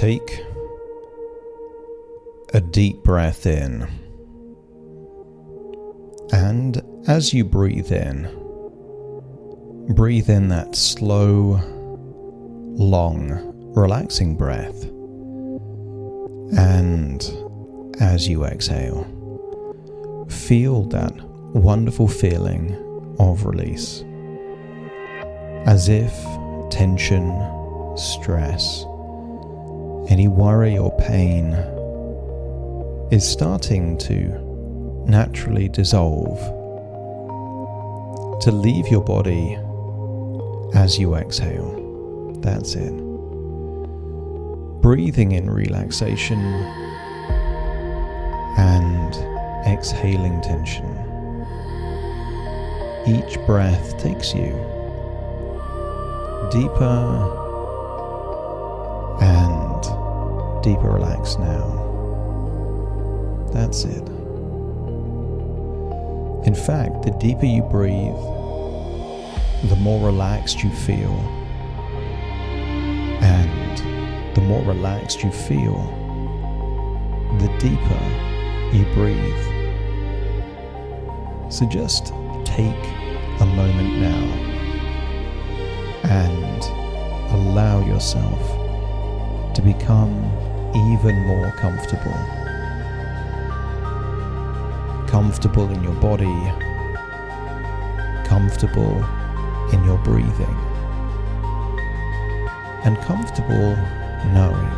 Take a deep breath in, and as you breathe in that slow, long, relaxing breath, and as you exhale, feel that wonderful feeling of release, as if tension, stress, any worry or pain is starting to naturally dissolve, to leave your body as you exhale. That's it. Breathing in relaxation and exhaling tension. Each breath takes you deeper and deeper relaxed now. That's it. In fact, the deeper you breathe, the more relaxed you feel. And the more relaxed you feel, the deeper you breathe. So just take a moment now and allow yourself to become even more comfortable. Comfortable in your body, comfortable in your breathing, and comfortable knowing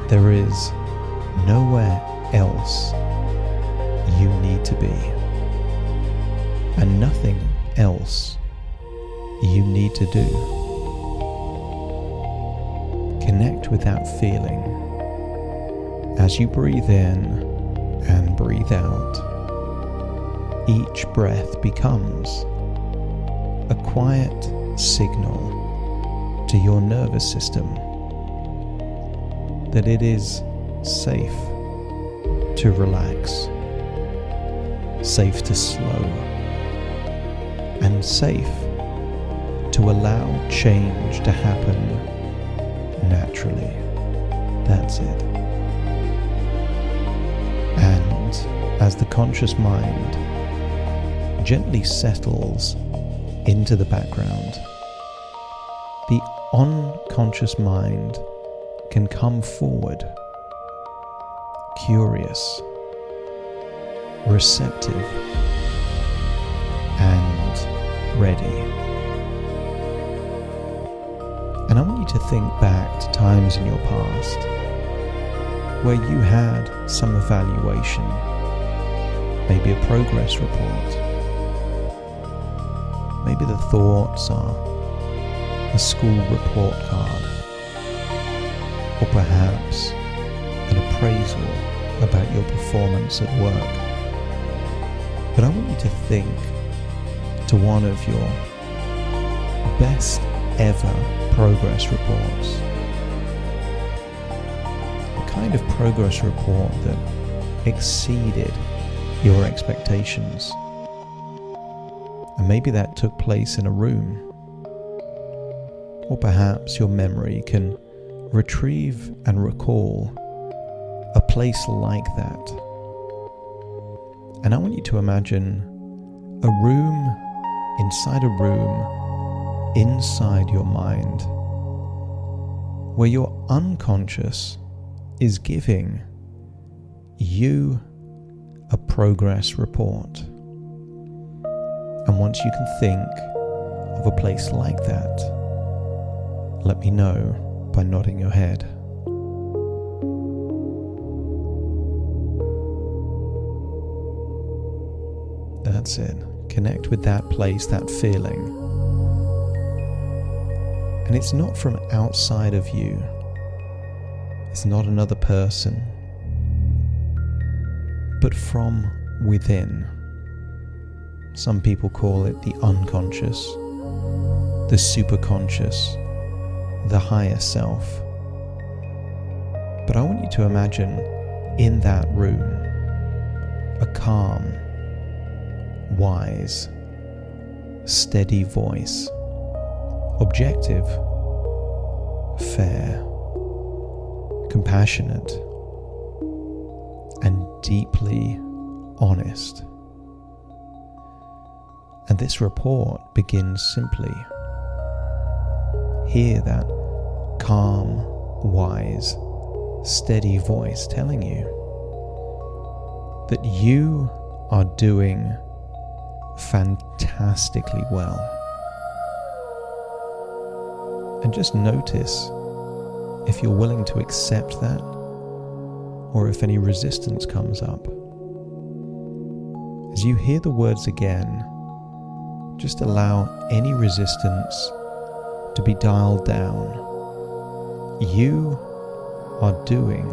there is nowhere else you need to be, and nothing else you need to do. Connect with that feeling as you breathe in and breathe out. Each breath becomes a quiet signal to your nervous system that it is safe to relax, safe to slow, and safe to allow change to happen naturally. That's it. And as the conscious mind gently settles into the background, the unconscious mind can come forward, curious, receptive, and ready. And I want you to think back to times in your past where you had some evaluation, maybe a progress report. Maybe the thoughts are a school report card, or perhaps an appraisal about your performance at work. But I want you to think to one of your best ever progress reports. A kind of progress report that exceeded your expectations. And maybe that took place in a room. Or perhaps your memory can retrieve and recall a place like that. And I want you to imagine a room inside a room inside your mind where your unconscious is giving you a progress report. And once you can think of a place like that, let me know by nodding your head. That's it. Connect with that place, that feeling. And it's not from outside of you. It's not another person, but from within. Some people call it the unconscious, the superconscious, the higher self. But I want you to imagine in that room a calm, wise, steady voice, objective, fair, compassionate, and deeply honest. And this report begins simply. Hear that calm, wise, steady voice telling you that you are doing fantastically well. And just notice if you're willing to accept that, or if any resistance comes up. As you hear the words again, just allow any resistance to be dialed down. You are doing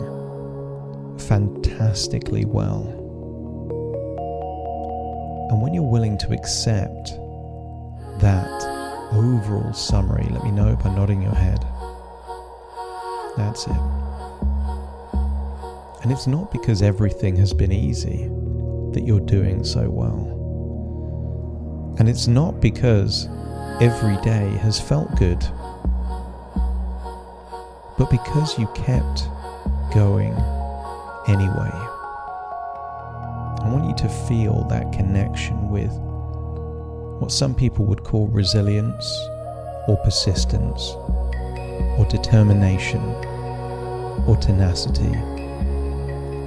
fantastically well. And when you're willing to accept that overall summary, let me know by nodding your head. That's it. And it's not because everything has been easy that you're doing so well. And it's not because every day has felt good, but because you kept going anyway. I want you to feel that connection with what some people would call resilience, or persistence, or determination, or tenacity.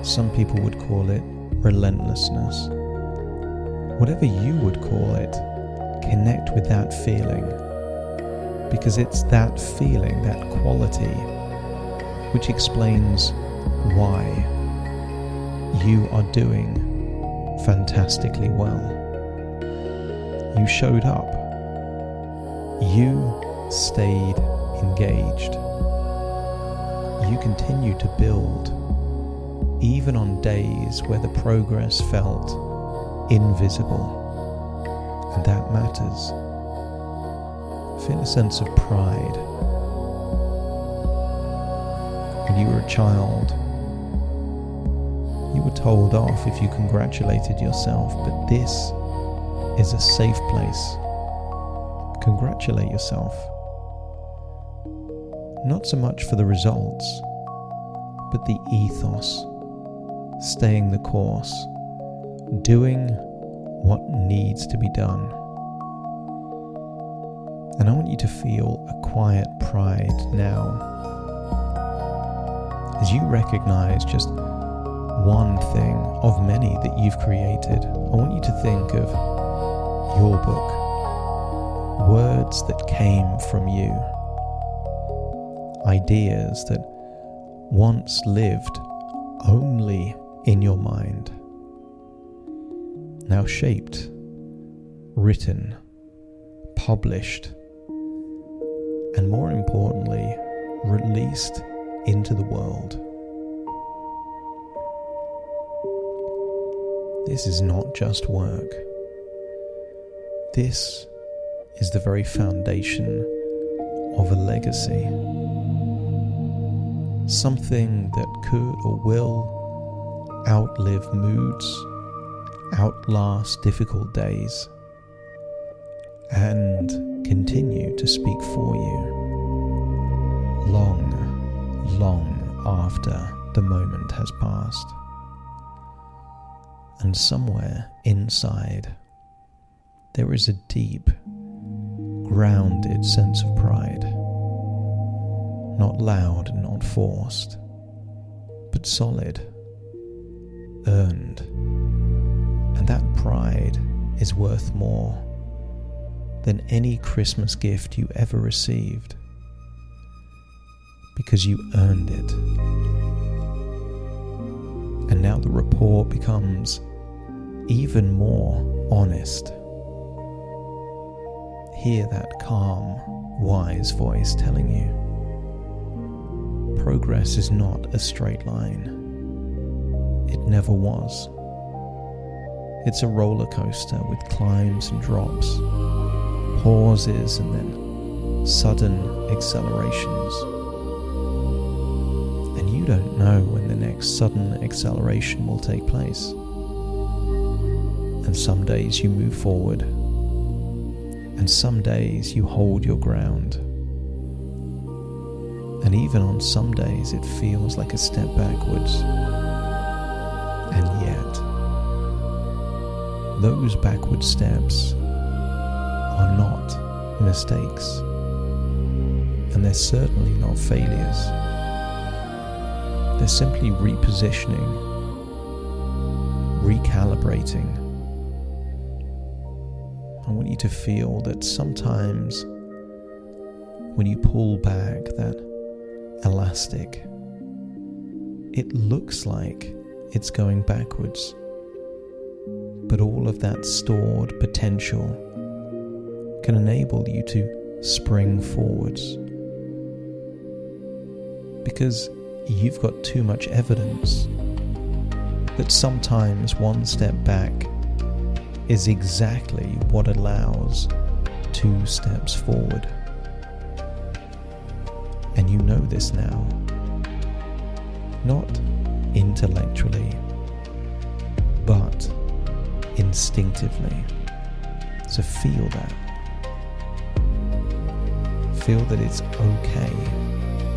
Some people would call it relentlessness. Whatever you would call it, connect with that feeling, because it's that feeling, that quality, which explains why you are doing fantastically well. You showed up. You stayed engaged. You continued to build, even on days where the progress felt invisible. And that matters. Feel a sense of pride. When you were a child, you were told off if you congratulated yourself, but this is a safe place. Congratulate yourself. Not so much for the results, but the ethos, staying the course, doing what needs to be done. And I want you to feel a quiet pride now, as you recognize just one thing of many that you've created. I want you to think of your book, words that came from you, ideas that once lived only in your mind, now shaped, written, published, and more importantly, released into the world. This is not just work. This is the very foundation of a legacy. Something that could or will outlive moods, outlast difficult days, and continue to speak for you long, long after the moment has passed. And somewhere inside, there is a deep, grounded sense of pride. Not loud and not forced, but solid, earned. And that pride is worth more than any Christmas gift you ever received, because you earned it. And now the rapport becomes even more honest. Hear that calm, wise voice telling you progress is not a straight line. It never was. It's a roller coaster with climbs and drops, pauses and then sudden accelerations. And you don't know when the next sudden acceleration will take place. And some days you move forward, and some days you hold your ground. And even on some days it feels like a step backwards. And yet, those backward steps are not mistakes. And they're certainly not failures. They're simply repositioning, recalibrating. I want you to feel that sometimes when you pull back that elastic, it looks like it's going backwards. But all of that stored potential can enable you to spring forwards. Because you've got too much evidence that sometimes one step back is exactly what allows 2 steps forward. And you know this now, not intellectually, but instinctively. So feel that. Feel that it's okay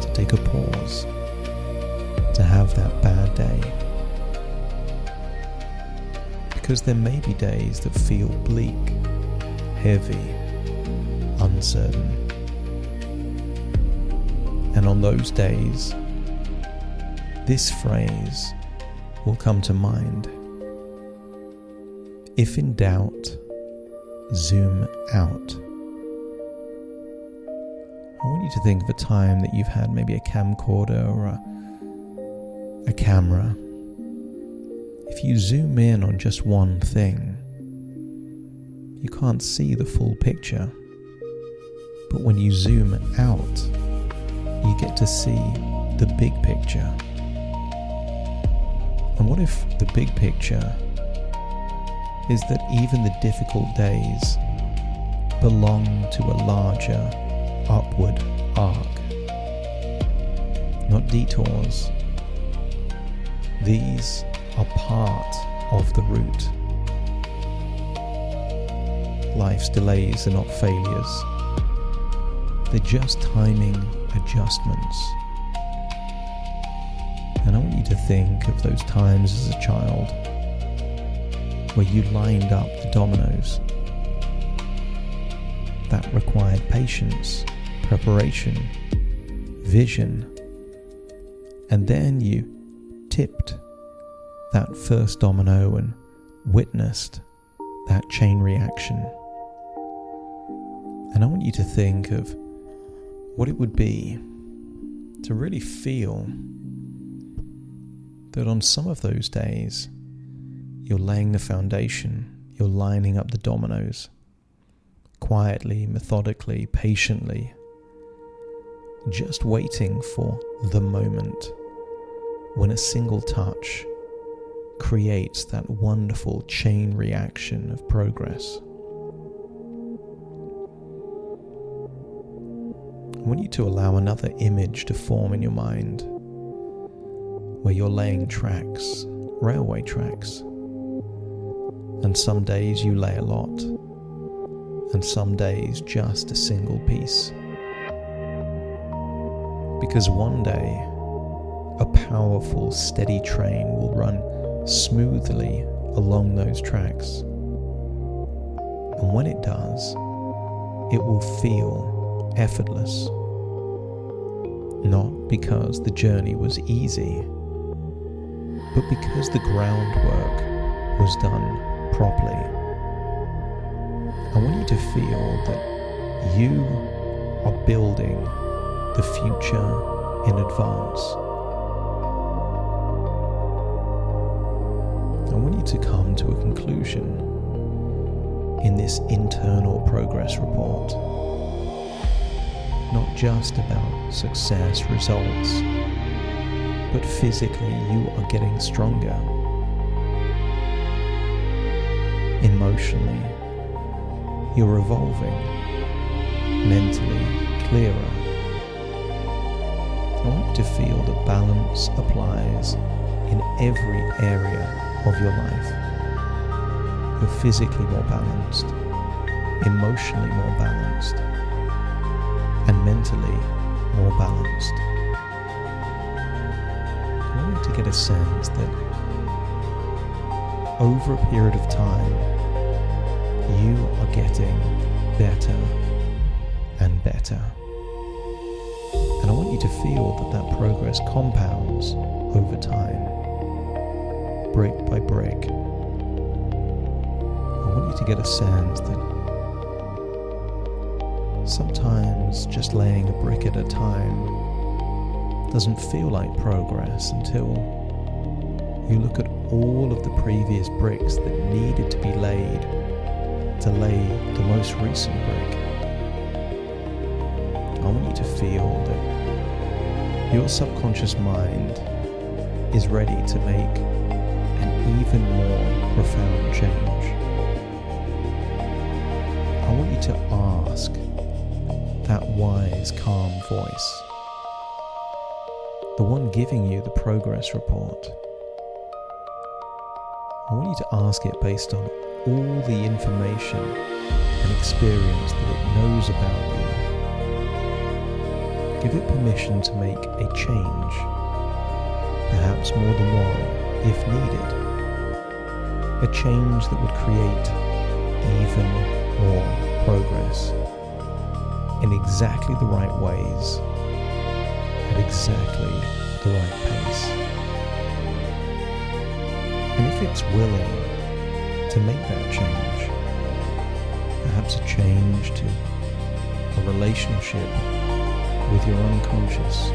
to take a pause, to have that bad day. Because there may be days that feel bleak, heavy, uncertain. And on those days, this phrase will come to mind. If in doubt, zoom out. I want you to think of a time that you've had maybe a camcorder or a camera. If you zoom in on just one thing, you can't see the full picture. But when you zoom out, you get to see the big picture. And what if the big picture is that even the difficult days belong to a larger upward arc, not detours. These are part of the route. Life's delays are not failures. They're just timing adjustments. And I want you to think of those times as a child where you lined up the dominoes. That required patience, preparation, vision, and then you tipped that first domino and witnessed that chain reaction. And I want you to think of what it would be to really feel that on some of those days you're laying the foundation, you're lining up the dominoes, quietly, methodically, patiently, just waiting for the moment when a single touch creates that wonderful chain reaction of progress. I want you to allow another image to form in your mind where you're laying tracks, railway tracks. And some days you lay a lot, and some days just a single piece. Because one day, a powerful, steady train will run smoothly along those tracks. And when it does, it will feel effortless. Not because the journey was easy, but because the groundwork was done properly. I want you to feel that you are building the future in advance. I want you to come to a conclusion in this internal progress report. Not just about success results, but physically you are getting stronger. Emotionally, you're evolving. Mentally, clearer. I want you to feel that balance applies in every area of your life. You're physically more balanced, emotionally more balanced, and mentally more balanced. want you to get a sense that over a period of time, you are getting better and better. And I want you to feel that progress compounds over time, brick by brick. I want you to get a sense that sometimes just laying a brick at a time doesn't feel like progress until you look at all of the previous bricks that needed to be laid to lay the most recent brick. I want you to feel that your subconscious mind is ready to make an even more profound change. I want you to ask that wise, calm voice, the one giving you the progress report. I want you to ask it based on all the information and experience that it knows about you. Give it permission to make a change, perhaps more than one, if needed. A change that would create even more progress in exactly the right ways, at exactly the right pace. And if it's willing to make that change, perhaps a change to a relationship with your unconscious,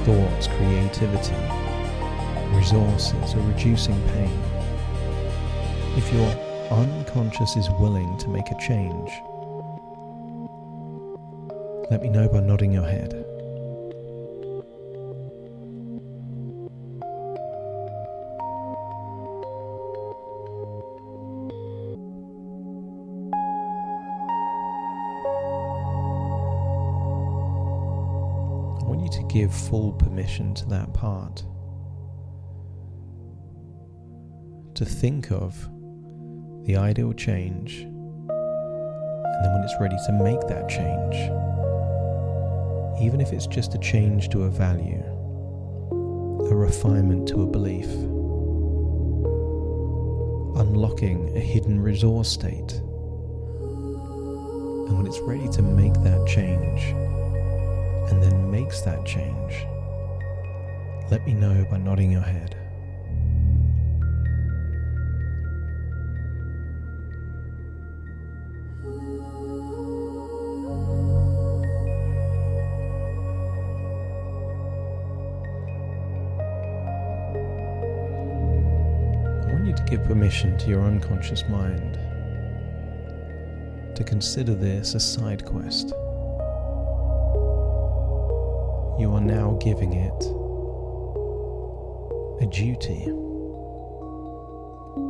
thoughts, creativity, resources, or reducing pain. If your unconscious is willing to make a change, let me know by nodding your head. I want you to give full permission to that part to think of the ideal change, and then when it's ready to make that change, even if it's just a change to a value, a refinement to a belief, unlocking a hidden resource state, and when it's ready to make that change, and then makes that change, let me know by nodding your head. Give permission to your unconscious mind to consider this a side quest. You are now giving it a duty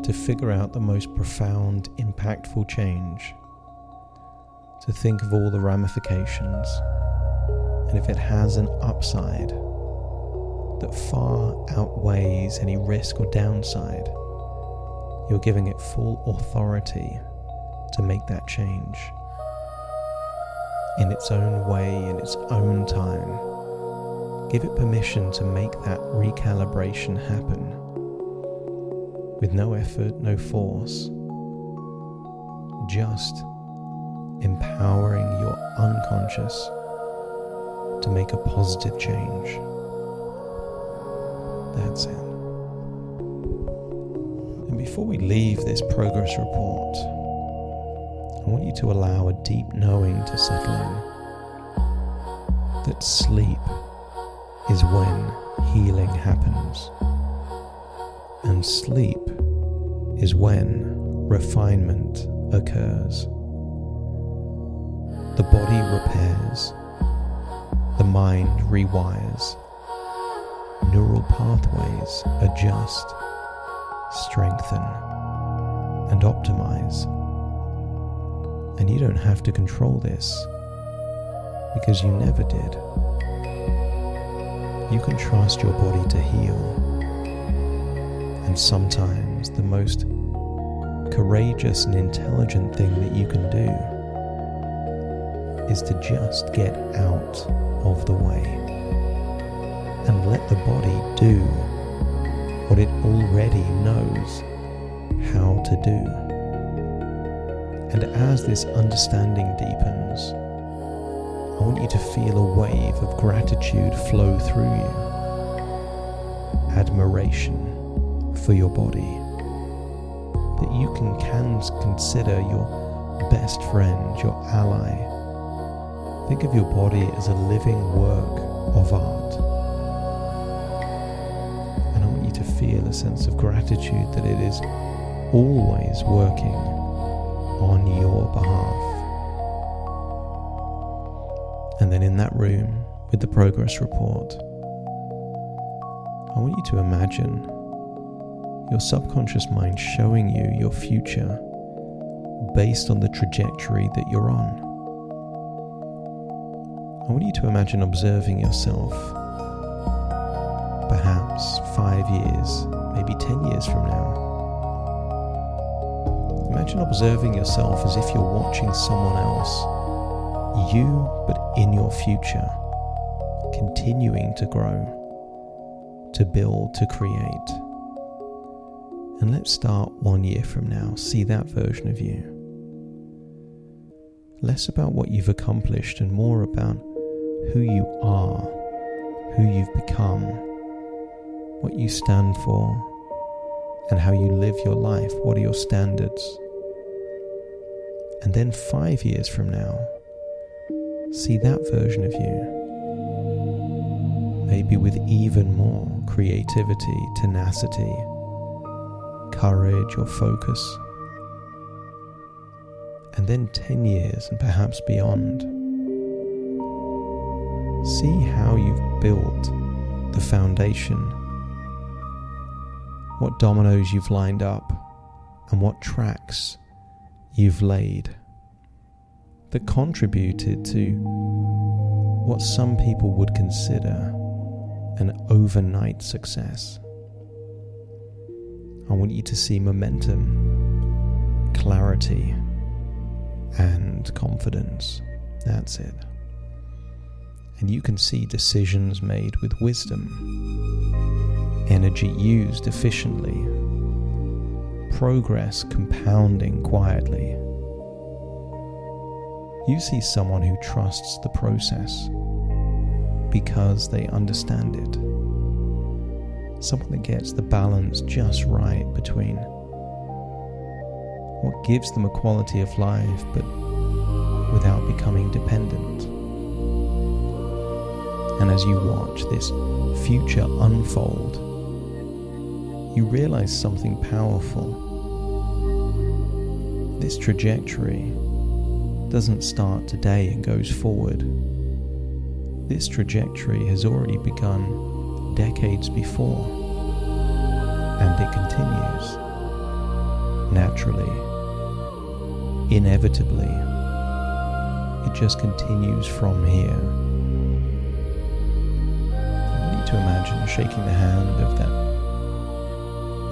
to figure out the most profound, impactful change, to think of all the ramifications, and if it has an upside that far outweighs any risk or downside, you're giving it full authority to make that change in its own way, in its own time. Give it permission to make that recalibration happen with no effort, no force, just empowering your unconscious to make a positive change. That's it. And before we leave this progress report, I want you to allow a deep knowing to settle in that sleep is when healing happens, and sleep is when refinement occurs. The body repairs, the mind rewires, neural pathways adjust, strengthen, and optimize. And you don't have to control this, because you never did. You can trust your body to heal. And sometimes the most courageous and intelligent thing that you can do is to just get out of the way and let the body do what it already knows how to do. And as this understanding deepens, I want you to feel a wave of gratitude flow through you. Admiration for your body, that you can consider your best friend, your ally. Think of your body as a living work of art. And I want you to feel a sense of gratitude that it is always working on your behalf. And then in that room with the progress report, I want you to imagine your subconscious mind showing you your future based on the trajectory that you're on. I want you to imagine observing yourself perhaps 5 years, maybe 10 years from now. Imagine observing yourself as if you're watching someone else, you but in your future, continuing to grow, to build, to create. And let's start 1 year from now. See that version of you. Less about what you've accomplished and more about who you are, who you've become, what you stand for, and how you live your life. What are your standards? And then 5 years from now, see that version of you. Maybe with even more creativity, tenacity, courage or focus. And then 10 years and perhaps beyond. See how you've built the foundation, what dominoes you've lined up, and what tracks you've laid that contributed to what some people would consider an overnight success. I want you to see momentum, clarity, and confidence. That's it. And you can see decisions made with wisdom, energy used efficiently, progress compounding quietly. You see someone who trusts the process because they understand it. Someone that gets the balance just right between what gives them a quality of life but without becoming dependent. And as you watch this future unfold, you realize something powerful. This trajectory doesn't start today and goes forward. This trajectory has already begun decades before, and it continues naturally, inevitably. It just continues from here. I want you to imagine shaking the hand of that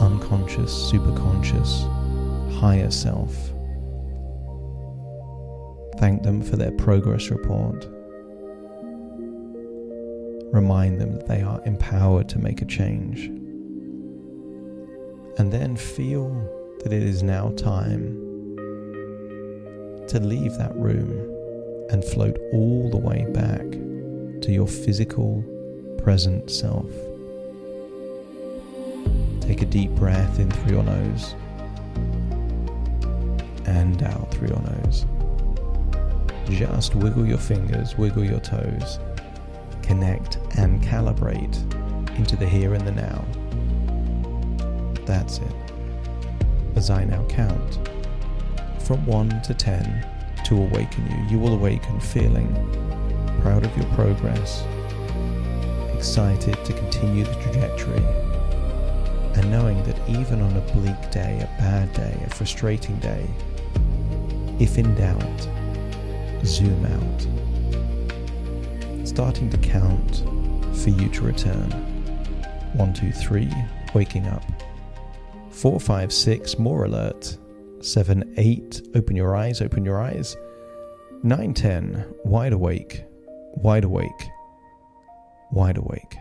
unconscious, superconscious, higher self. Thank them for their progress report. Remind them that they are empowered to make a change. And then feel that it is now time to leave that room and float all the way back to your physical, present self. Take a deep breath in through your nose and out through your nose. Just wiggle your fingers, wiggle your toes. Connect and calibrate into the here and the now. That's it. As I now count from 1 to 10 to awaken you, you will awaken feeling proud of your progress, excited to continue the trajectory, and knowing that even on a bleak day, a bad day, a frustrating day, if in doubt, zoom out. Starting to count for you to return. 1, 2, 3, waking up. 4, 5, 6, more alert. 7, 8, open your eyes, open your eyes. 9, 10, wide awake, wide awake, wide awake.